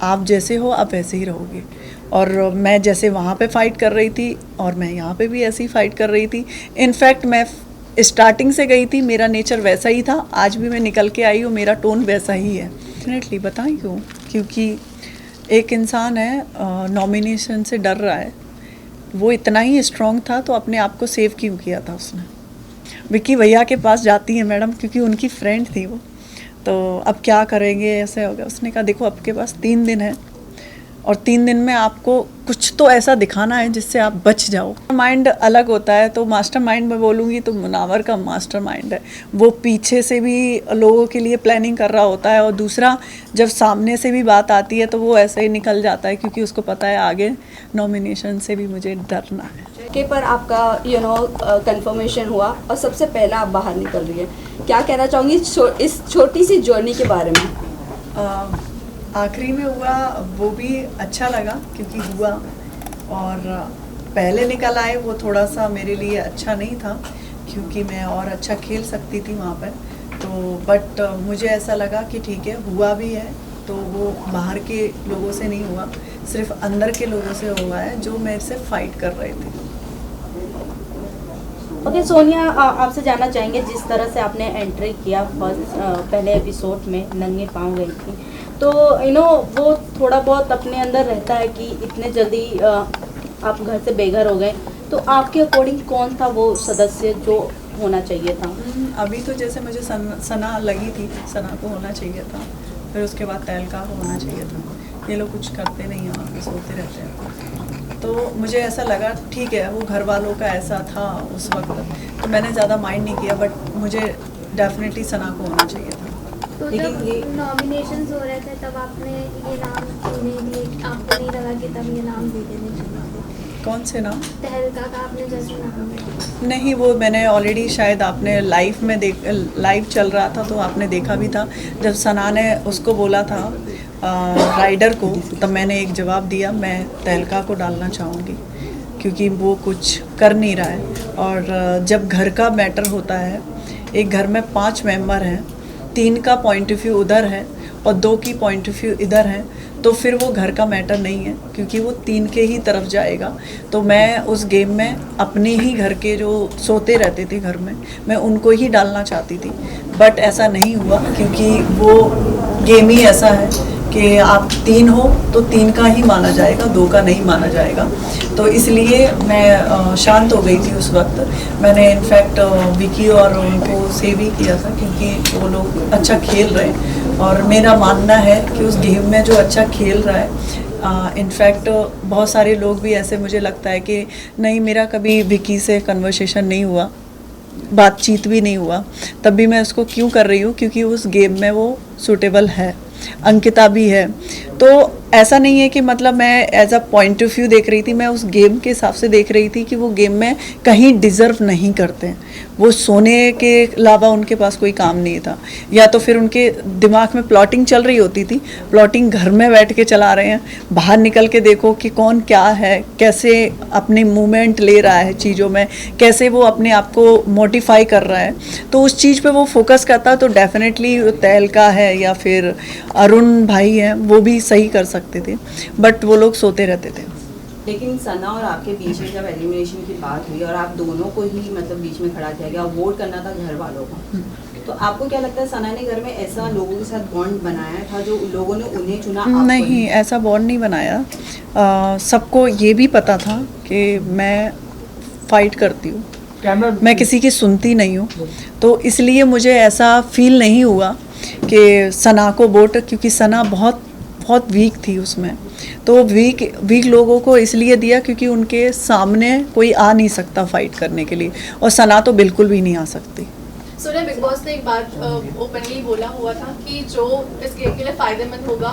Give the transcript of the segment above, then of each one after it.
आप जैसे हो आप वैसे ही रहोगे। और मैं जैसे वहाँ पे फ़ाइट कर रही थी और मैं यहाँ पे भी ऐसे ही फ़ाइट कर रही थी। इनफैक्ट मैं स्टार्टिंग से गई थी, मेरा नेचर वैसा ही था, आज भी मैं निकल के आई हूँ, मेरा टोन वैसा ही है। डेफिनेटली बताएं क्यों, क्योंकि एक इंसान है नॉमिनेशन से डर रहा है, वो इतना ही स्ट्रॉन्ग था तो अपने आप को सेव क्यों किया था उसने। विक्की भैया के पास जाती है मैडम, क्योंकि उनकी फ्रेंड थी वो, तो अब क्या करेंगे, ऐसे हो गया। उसने कहा देखो आपके पास 3 दिन है और 3 दिन में आपको कुछ तो ऐसा दिखाना है जिससे आप बच जाओ। माइंड अलग होता है, तो मास्टर माइंड में बोलूँगी तो मुनावर का मास्टर माइंड है, वो पीछे से भी लोगों के लिए प्लानिंग कर रहा होता है, और दूसरा जब सामने से भी बात आती है तो वो ऐसे ही निकल जाता है, क्योंकि उसको पता है आगे नॉमिनेशन से भी मुझे डरना है। के पर आपका कंफर्मेशन हुआ और सबसे पहला आप बाहर निकल रही है, क्या कहना चाहूँगी इस छोटी सी जर्नी के बारे में? आखिरी में हुआ वो भी अच्छा लगा, क्योंकि हुआ, और पहले निकल आए वो थोड़ा सा मेरे लिए अच्छा नहीं था, क्योंकि मैं और अच्छा खेल सकती थी वहाँ पर। तो बट मुझे ऐसा लगा कि ठीक है, हुआ भी है तो वो बाहर के लोगों से नहीं हुआ, सिर्फ अंदर के लोगों से हुआ है जो मेरे से फाइट कर रहे थे। ओके सोनिया, आपसे जानना चाहेंगे, जिस तरह से आपने एंट्री किया पहले एपिसोड में नंगे पाँव गई थी, तो वो थोड़ा बहुत अपने अंदर रहता है कि इतने जल्दी आप घर से बेघर हो गए, तो आपके अकॉर्डिंग कौन था वो सदस्य जो होना चाहिए था? अभी तो जैसे मुझे सना लगी थी, सना को होना चाहिए था, फिर उसके बाद तहलका को होना चाहिए था। ये लोग कुछ करते नहीं हैं, वहाँ पे सोते रहते हैं, तो मुझे ऐसा लगा ठीक है, वो घर वालों का ऐसा था उस वक्त, तो मैंने ज़्यादा माइंड नहीं किया, बट मुझे डेफिनेटली सना को होना चाहिए था। तो जब नॉमिनेशंस हो रहे थे तब आपने ये नाम क्यों नहीं दिए? आपको नहीं लगा कि तब ये नाम दे देने चाहिए थे? कौन से नाम? तहलका का आपने जैसे नाम दिया। नहीं, वो मैंने ऑलरेडी, शायद आपने लाइव चल रहा था तो आपने देखा भी था, जब सना ने उसको बोला था राइडर को, तब मैंने एक जवाब दिया, मैं तहलका को डालना चाहूँगी क्योंकि वो कुछ कर नहीं रहा है। और जब घर का मैटर होता है, एक घर में 5 मेंबर हैं, 3 का पॉइंट ऑफ व्यू उधर है और 2 की पॉइंट ऑफ व्यू इधर है, तो फिर वो घर का मैटर नहीं है, क्योंकि वो 3 के ही तरफ जाएगा। तो मैं उस गेम में अपने ही घर के जो सोते रहते थे घर में, मैं उनको ही डालना चाहती थी, बट ऐसा नहीं हुआ, क्योंकि वो गेम ही ऐसा है कि आप 3 हो तो 3 का ही माना जाएगा, 2 का नहीं माना जाएगा। तो इसलिए मैं शांत हो गई थी उस वक्त। मैंने इनफैक्ट विकी और उनको सेव ही किया था, क्योंकि वो लोग अच्छा खेल रहे हैं, और मेरा मानना है कि उस गेम में जो अच्छा खेल रहा है, इनफैक्ट बहुत सारे लोग भी ऐसे, मुझे लगता है कि नहीं, मेरा कभी विकी से कन्वर्सेशन नहीं हुआ, बातचीत भी नहीं हुआ, तब भी मैं उसको क्यों कर रही हूँ, क्योंकि उस गेम में वो सूटेबल है, अंकिता भी है। तो ऐसा नहीं है कि मतलब मैं as a point of view देख रही थी, मैं उस गेम के हिसाब से देख रही थी कि वो गेम में कहीं डिज़र्व नहीं करते, वो सोने के अलावा उनके पास कोई काम नहीं था, या तो फिर उनके दिमाग में प्लॉटिंग चल रही होती थी, प्लॉटिंग घर में बैठ के चला रहे हैं, बाहर निकल के देखो कि कौन क्या है, कैसे अपने मूवमेंट ले रहा है चीज़ों में, कैसे वो अपने आप को मोटिफाई कर रहा है, तो उस चीज़ पे वो फोकस करता, तो डेफिनेटली तहलका है या फिर अरुण भाई हैं, वो भी सही कर सकते थे, बट वो लोग सोते रहते थे। लेकिन सना और आपके बीच में जब एलिमिनेशन की बात हुई और आप दोनों को ही मतलब बीच में खड़ा किया गया, वोट करना था घर वालों का, तो आपको क्या लगता है सना ने घर में ऐसा लोगों के साथ बॉन्ड बनाया था जो लोगों ने उन्हें चुना? नहीं, ऐसा बॉन्ड नहीं बनाया। सबको ये भी पता था कि मैं फाइट करती हूँ, मैं किसी की सुनती नहीं हूँ, तो इसलिए मुझे ऐसा फील नहीं हुआ कि सना को वोट, क्योंकि सना बहुत बहुत वीक थी उसमें, तो वीक लोगों को इसलिए दिया क्योंकि उनके सामने कोई आ नहीं सकता फाइट करने के लिए, और सना तो बिल्कुल भी नहीं आ सकती। सोनिया, बिग बॉस ने एक बात ओपनली बोला हुआ था कि जो इस गेम के लिए फायदेमंद होगा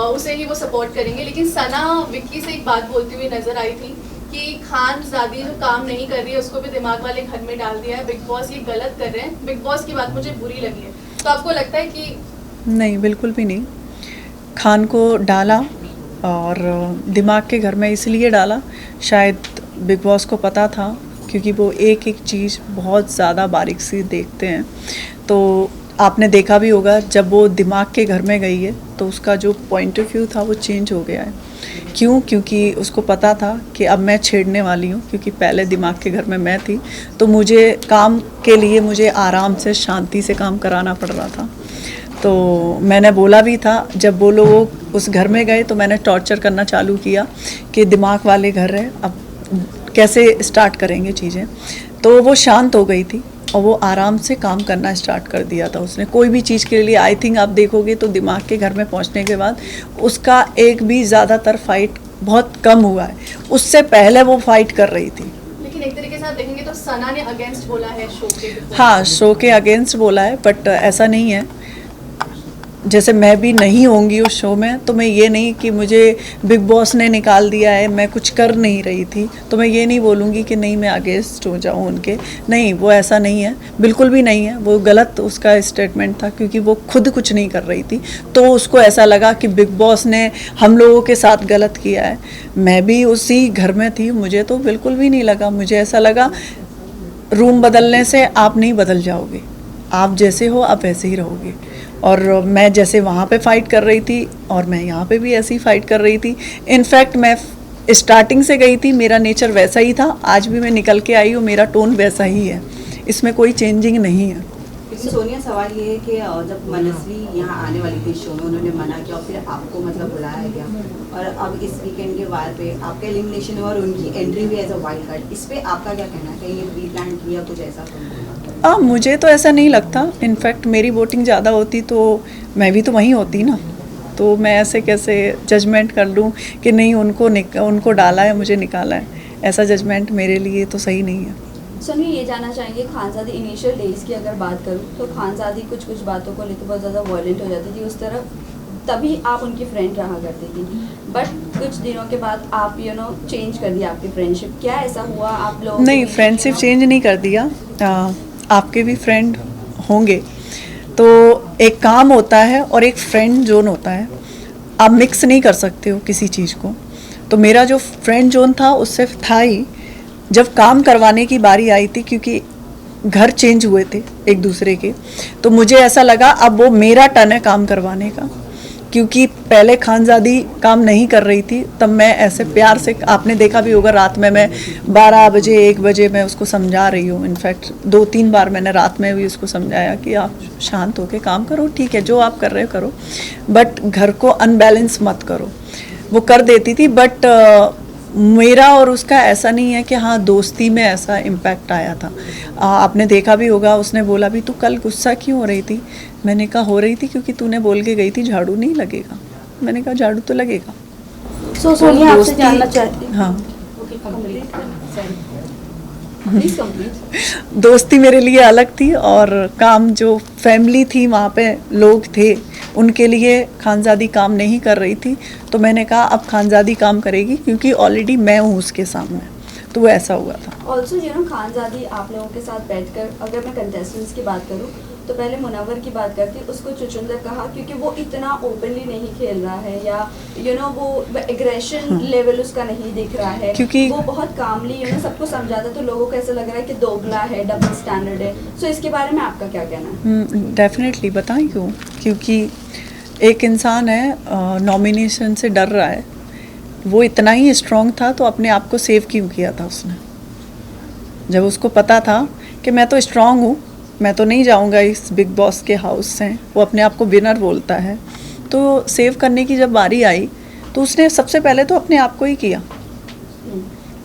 उसे ही वो सपोर्ट करेंगे, लेकिन सना विक्की से एक बात बोलती हुई नजर आई थी कि खानजादी जो काम नहीं कर रही है उसको भी दिमाग वाले घर में डाल दिया है, बिग बॉस ये गलत कर रहे हैं। बिग बॉस की बात मुझे बुरी लगी है, तो आपको लगता है कि? नहीं, बिल्कुल भी नहीं। खान को डाला और दिमाग के घर में इसलिए डाला, शायद बिग बॉस को पता था, क्योंकि वो एक एक चीज़ बहुत ज़्यादा बारीक से देखते हैं, तो आपने देखा भी होगा जब वो दिमाग के घर में गई है तो उसका जो पॉइंट ऑफ व्यू था वो चेंज हो गया है। क्यों? क्योंकि उसको पता था कि अब मैं छेड़ने वाली हूँ, क्योंकि पहले दिमाग के घर में मैं थी तो मुझे काम के लिए मुझे आराम से शांति से काम कराना पड़ रहा था। तो मैंने बोला भी था जब वो लोग उस घर में गए तो मैंने टॉर्चर करना चालू किया कि दिमाग वाले घर है, अब कैसे स्टार्ट करेंगे चीज़ें। तो वो शांत हो गई थी और वो आराम से काम करना स्टार्ट कर दिया था उसने। कोई भी चीज़ के लिए आई थिंक आप देखोगे तो दिमाग के घर में पहुंचने के बाद उसका एक भी ज़्यादातर फाइट बहुत कम हुआ है। उससे पहले वो फाइट कर रही थी। लेकिन एक तरीके से आप देखेंगे तो सना ने अगेंस्ट बोला है शो के। हाँ, शो के अगेंस्ट बोला है, बट ऐसा नहीं है। जैसे मैं भी नहीं होंगी उस शो में तो मैं ये नहीं कि मुझे बिग बॉस ने निकाल दिया है, मैं कुछ कर नहीं रही थी तो मैं ये नहीं बोलूँगी कि नहीं मैं अगेंस्ट हो जाऊँ उनके। नहीं, वो ऐसा नहीं है, बिल्कुल भी नहीं है। वो गलत उसका स्टेटमेंट था क्योंकि वो खुद कुछ नहीं कर रही थी तो उसको ऐसा लगा कि बिग बॉस ने हम लोगों के साथ गलत किया है। मैं भी उसी घर में थी, मुझे तो बिल्कुल भी नहीं लगा। मुझे ऐसा लगा रूम बदलने से आप नहीं बदल जाओगे, आप जैसे हो आप वैसे ही रहोगे। और मैं जैसे वहाँ पे फ़ाइट कर रही थी और मैं यहाँ पे भी ऐसी फ़ाइट कर रही थी। इनफैक्ट मैं स्टार्टिंग से गई थी, मेरा नेचर वैसा ही था, आज भी मैं निकल के आई हूँ, मेरा टोन वैसा ही है, इसमें कोई चेंजिंग नहीं है। लेकिन सोनिया, सवाल ये है कि जब मनस्वी यहाँ आने वाली थी शो में, उन्होंने मना किया और फिर आपको मतलब बुलाया गया और अब इस वीकेंड के वार पे आपका एलिमिनेशन हुआ और उनकी एंट्री भी एज अ वाइल्ड कार्ड, इस पे आपका क्या कहना है? कि ये प्री प्लान किया कुछ ऐसा? मुझे तो ऐसा नहीं लगता। इनफैक्ट मेरी वोटिंग ज़्यादा होती तो मैं भी तो वहीं होती ना, तो मैं ऐसे कैसे जजमेंट कर लूँ कि नहीं उनको डाला है मुझे निकाला है। ऐसा जजमेंट मेरे लिए तो सही नहीं है। सोनिया, ये जानना चाहेंगे खानज़ादी इनिशियल डेज की अगर बात करूँ तो खानज़ादी कुछ कुछ बातों को लेकर बहुत ज़्यादा वायलेंट हो जाती थी उस तरफ, तभी आप उनकी फ्रेंड रहा करती थी। बट कुछ दिनों के बाद आप चेंज कर दिया आपकी फ्रेंडशिप, क्या ऐसा हुआ आप लोग? नहीं, फ्रेंडशिप चेंज नहीं कर दिया। आपके भी फ्रेंड होंगे तो एक काम होता है और एक फ्रेंड जोन होता है, आप मिक्स नहीं कर सकते हो किसी चीज़ को। तो मेरा जो फ्रेंड जोन था उससे था ही, जब काम करवाने की बारी आई थी क्योंकि घर चेंज हुए थे एक दूसरे के, तो मुझे ऐसा लगा अब वो मेरा टर्न है काम करवाने का। क्योंकि पहले खानज़ादी काम नहीं कर रही थी तब मैं ऐसे प्यार से, आपने देखा भी होगा रात में मैं 12 बजे 1 बजे मैं उसको समझा रही हूँ। इनफैक्ट 2-3 बार मैंने रात में भी उसको समझाया कि आप शांत होकर काम करो, ठीक है जो आप कर रहे हो करो, बट घर को अनबैलेंस मत करो। वो कर देती थी, बट मेरा और उसका ऐसा नहीं है कि हाँ दोस्ती में ऐसा इम्पैक्ट आया था। आपने देखा भी होगा, उसने बोला भी तू कल गुस्सा क्यों हो रही थी? मैंने कहा हो रही थी क्योंकि तूने बोल के गई थी झाड़ू नहीं लगेगा। मैंने कहा झाड़ू तो लगेगा। सोनिया, आपसे जानना चाहती हूँ। हाँ, प्लीज कंप्लीट। दोस्ती मेरे लिए अलग थी और काम जो फैमिली थी वहाँ पे लोग थे उनके लिए खानज़ादी काम नहीं कर रही थी, तो मैंने कहा अब खानज़ादी काम करेगी क्योंकि ऑलरेडी मैं हूँ उसके सामने, तो वो ऐसा हुआ था। ऑल्सो खानज़ादी आप लोगों के साथ बैठकर, अगर मैं कंटेस्टेंट्स की बात करूँ तो पहले मुनव्वर की बात करती, उसको चुचुंदर कहा क्योंकि वो इतना ओपनली नहीं खेल रहा है या वो एग्रेशन लेवल उसका नहीं दिख रहा है, क्योंकि वो बहुत कामली सबको समझाता, तो लोगों को ऐसा लग रहा है कि दोगला है, डबल स्टैंडर्ड है। सो इसके बारे में आपका क्या कहना है? डेफिनेटली बताएं क्यों? क्योंकि एक इंसान है नॉमिनेशन से डर रहा है, वो इतना ही स्ट्रॉन्ग था तो अपने आप को सेव क्यों किया था उसने? जब उसको पता था कि मैं तो स्ट्रॉन्ग हूँ, मैं तो नहीं जाऊँगा इस बिग बॉस के हाउस से, वो अपने आप को विनर बोलता है, तो सेव करने की जब बारी आई तो उसने सबसे पहले तो अपने आप को ही किया,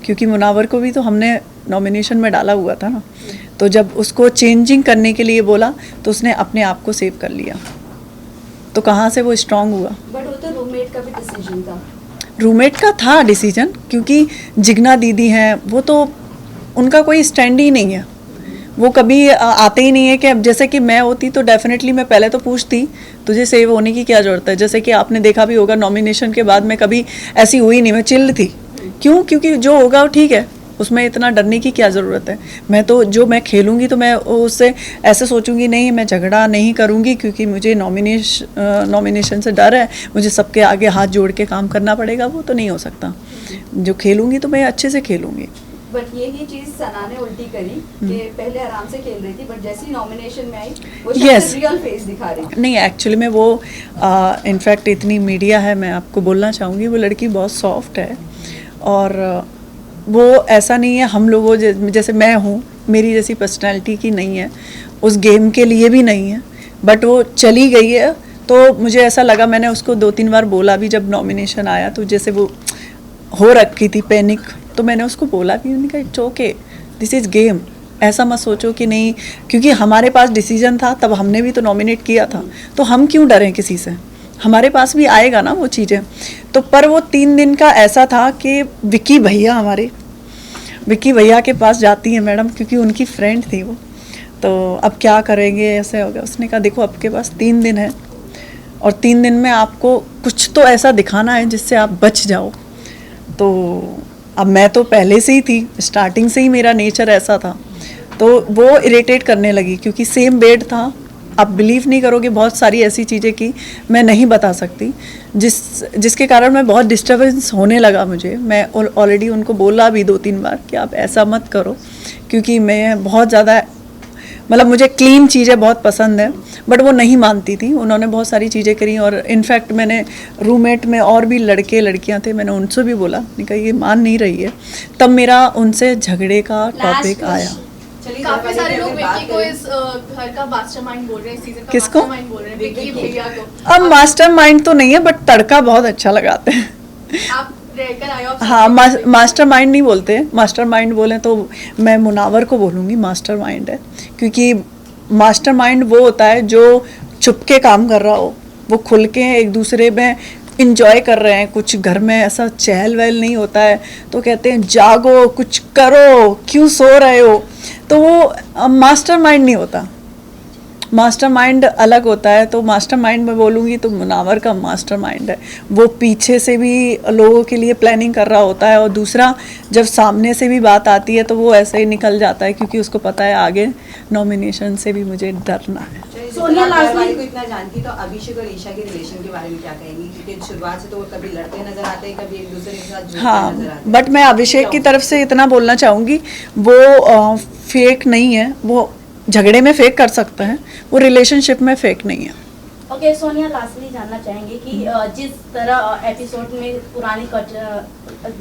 क्योंकि मुनव्वर को भी तो हमने नॉमिनेशन में डाला हुआ था ना। तो जब उसको चेंजिंग करने के लिए बोला तो उसने अपने आप को सेव कर लिया, तो कहाँ से वो स्ट्रांग हुआ? बट वो तो रूममेट का भी डिसीजन था। रूममेट का था डिसीजन, क्योंकि जिग्ना दीदी हैं वो तो उनका कोई स्टैंड ही नहीं है, वो कभी आते ही नहीं है कि अब जैसे कि मैं होती तो डेफिनेटली मैं पहले तो पूछती तुझे सेव होने की क्या ज़रूरत है। जैसे कि आपने देखा भी होगा नॉमिनेशन के बाद मैं कभी ऐसी हुई नहीं, मैं चिल्ड थी। क्यों? क्योंकि जो होगा वो ठीक है, उसमें इतना डरने की क्या ज़रूरत है। मैं खेलूँगी तो मैं उससे ऐसे सोचूंगी नहीं, मैं झगड़ा नहीं करूँगी क्योंकि मुझे नॉमिनेशन से डर है, मुझे सबके आगे हाथ जोड़ के काम करना पड़ेगा, वो तो नहीं हो सकता। जो खेलूँगी तो मैं अच्छे से खेलूँगी। बट यही चीज सना ने उल्टी करी कि पहले आराम से खेल रही थी बट जैसे ही नॉमिनेशन में आई वो Yes. रियल फेस दिखा रही थी। नहीं, एक्चुअली में वो इनफैक्ट इतनी मीडिया है, मैं आपको बोलना चाहूँगी वो लड़की बहुत सॉफ्ट है और वो ऐसा नहीं है हम लोगों जैसे मैं हूँ, मेरी जैसी पर्सनैलिटी की नहीं है, उस गेम के लिए भी नहीं है, बट वो चली गई है। तो मुझे ऐसा लगा, मैंने उसको 2-3 बार बोला भी जब नॉमिनेशन आया, तो जैसे वो हो रखी थी पैनिक, तो मैंने उसको बोला भी, मैंने कहा it's okay, this is game, ऐसा मत सोचो कि नहीं, क्योंकि हमारे पास डिसीजन था, तब हमने भी तो नॉमिनेट किया था, तो हम क्यों डरें किसी से, हमारे पास भी आएगा ना वो चीज़ें। तो पर वो 3 दिन का ऐसा था कि विक्की भैया के पास जाती है मैडम, क्योंकि उनकी फ्रेंड थी वो, तो अब क्या करेंगे, ऐसे हो गया। उसने कहा देखो आपके पास 3 दिन है और 3 दिन में आपको कुछ तो ऐसा दिखाना है जिससे आप बच जाओ। तो अब मैं तो पहले से ही थी, स्टार्टिंग से ही मेरा नेचर ऐसा था, तो वो इरिटेट करने लगी, क्योंकि सेम बेड था। आप बिलीव नहीं करोगे, बहुत सारी ऐसी चीज़ें की मैं नहीं बता सकती, जिसके कारण मैं बहुत डिस्टर्बेंस होने लगा मुझे। मैं ऑलरेडी उनको बोला भी 2-3 बार कि आप ऐसा मत करो, क्योंकि मैं बहुत ज़्यादा मतलब मुझे क्लीन चीज़ें बहुत पसंद है, बट वो नहीं मानती थी। उन्होंने बहुत सारी चीज़ें करी और इनफैक्ट मैंने रूममेट में और भी लड़के लड़कियां थे, मैंने उनसे भी बोला, मैंने कहा ये मान नहीं रही है। तब मेरा उनसे झगड़े का टॉपिक आया। चलिए काफी दीपाली सारे जी, लोग अगर विक्की बात को करें- इस घर का मास्टरमाइंड बोल रहे हैं, इस सीजन का किसको? मास्टरमाइंड बोल रहे हैं, विक्की भैया को। अब मास्टरमाइंड तो नहीं है, बट तड़का बहुत अच्छा लगाते हैं। आप रहकर आए हो, आप हाँ, समझते हो। मास्टरमाइंड नहीं बोलते, मास्टरमाइंड बोलें तो मैं मुनावर को बोलूँगी मास्टरमाइंड है, क्योंकि मास्टरमाइंड वो होता है जो चुपके काम कर रहा हो, वो खुल के एक दूसरे में इंजॉय कर रहे हैं, कुछ घर में ऐसा चहल वहल नहीं होता है, तो कहते हैं जागो कुछ करो, क्यों सो रहे हो, तो वो मास्टरमाइंड नहीं होता। मास्टरमाइंड अलग होता है। तो मास्टरमाइंड में बोलूँगी तो मुनावर का मास्टरमाइंड है, वो पीछे से भी लोगों के लिए प्लानिंग कर रहा होता है, और दूसरा जब सामने से भी बात आती है तो वो ऐसे ही निकल जाता है, क्योंकि उसको पता है आगे नॉमिनेशन से भी मुझे डरना है। चलिए, सोनिया आप लास्ट घरवाली में- को इतना जानती तो अभिषेक और ईशा के रिलेशन के बारे में क्या कहेंगी? क्योंकि शुरुआत से तो वो कभी लड़ते नजर आते हैं, कभी एक दूसरे के साथ जुड़ते हाँ, नजर आते हैं। बट मैं अभिषेक की तरफ से इतना बोलना चाहूँगी, वो फेक नहीं है, वो झगड़े में फेक कर सकते हैं, वो रिलेशनशिप में फेक नहीं है। ओके सोनिया, लास्टली जानना चाहेंगे कि जिस तरह एपिसोड में पुराने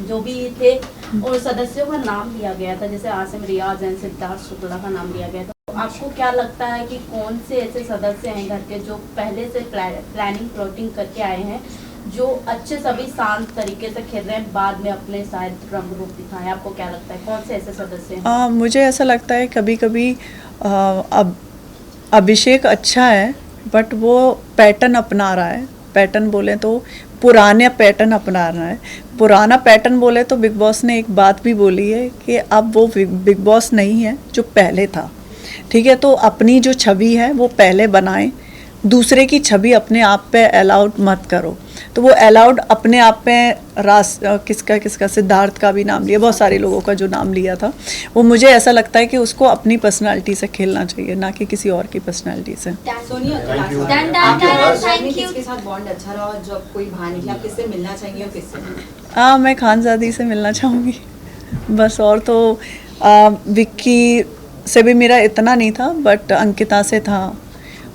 जो भी थे और सदस्यों का नाम लिया गया था, जैसे आसिम रियाज एंड सिद्धार्थ शुक्ला का नाम लिया गया था, तो आपको क्या लगता है कि कौन से ऐसे सदस्य हैं घर के जो पहले से प्लानिंग प्लॉटिंग करके आए हैं, जो अच्छे सभी शांत तरीके से खेल रहे हैं, बाद में अपने शायद रंग रूप दिखाएं? आपको क्या लगता है कौन से ऐसे सदस्य हैं? मुझे ऐसा लगता है कभी कभी अब अभिषेक अच्छा है, बट वो पैटर्न अपना रहा है। पैटर्न बोले तो पुराने पैटर्न अपना रहा है। पुराना पैटर्न बोले तो बिग बॉस ने एक बात भी बोली है कि अब वो बिग बॉस नहीं है जो पहले था, ठीक है। तो अपनी जो छवि है वो पहले बनाएं, दूसरे की छवि अपने आप पे अलाउड मत करो। तो वो अलाउड अपने आप पे किसका सिद्धार्थ का भी नाम लिया, बहुत सारे लोगों का जो नाम लिया था, वो मुझे ऐसा लगता है कि उसको अपनी पर्सनालिटी से खेलना चाहिए, ना कि किसी और की पर्सनालिटी से। Sonia, Thank you. Done, done, आपके done, पास thank में you. किसके साथ बॉन्ड अच्छा रहा और जब कोई बाहर निकला आप किससे मिलना चाहेंगे और किससे? मैं खानजादी से मिलना चाहूँगी बस, और तो विक्की से भी मेरा इतना नहीं था, बट अंकिता से था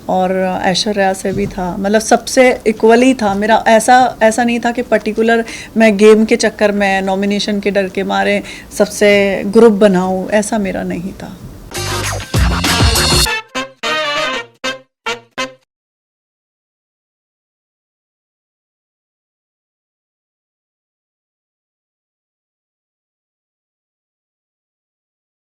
और ऐश्वर्या से भी था, मतलब सबसे इक्वली था मेरा। ऐसा नहीं था कि पर्टिकुलर मैं गेम के चक्कर में नॉमिनेशन के डर के मारे सबसे ग्रुप बनाऊं, ऐसा मेरा नहीं था।